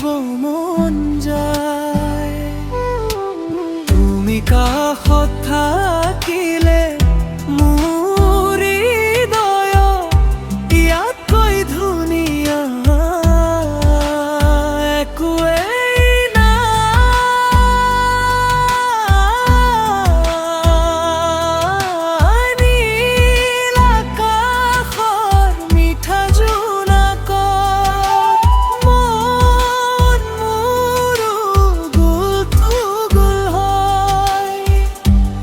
থাকিব মন যায়। তুমি কাষত থাকিলে মোৰ হৃদয় ইয়াতকৈ ধুনীয়া একোৱেই নাই। নীল আকাশৰ মিঠা জোনাকত মন মোৰো গুল-থুগুল হয়।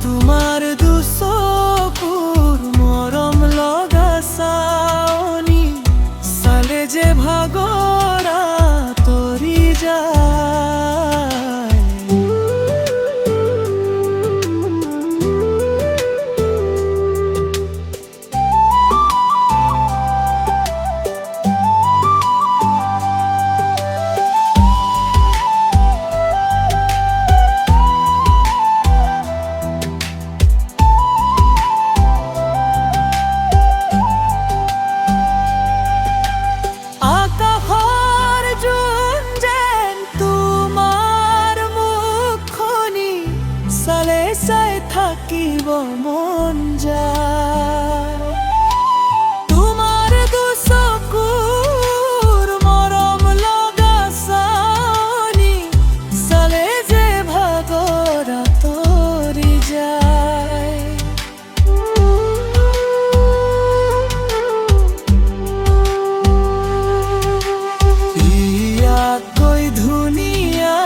তোমাৰ দুচকুৰ মৰম লগা চাৱনি চালে যে ভাগৰ আঁতৰি যায়। আকাশৰ জোন যেন তোমাৰ মুখনি চালে চাই থাকিব মন যায়। তোমাৰ দুচকুৰ মৰম লগা চাৱনি চালে যে ভাগৰ আঁতৰি যায়। ইয়াতকৈ ধুনীয়া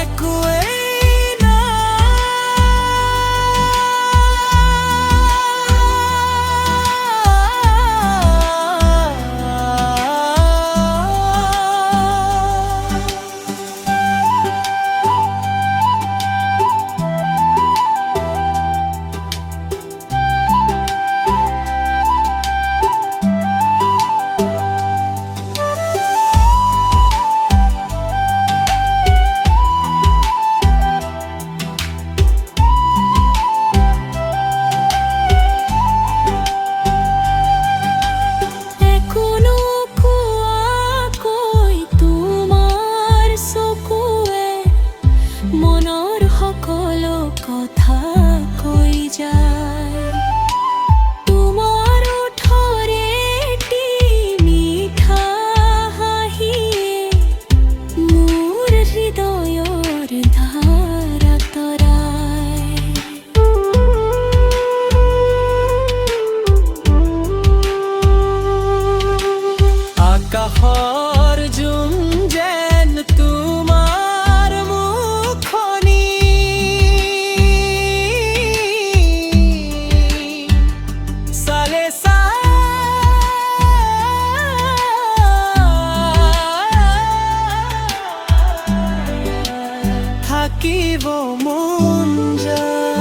একোৱেই মনৰ সকলো কথা কৈ যায়। তোমাৰ ওঠৰে এটি মিঠা হাঁহিয়ে মোৰ হৃদয়ৰ ধাৰ আঁতৰায়। আকাশৰ জোন যেন তোমাৰ মুখনি চালে চাই থাকিব মন যায়।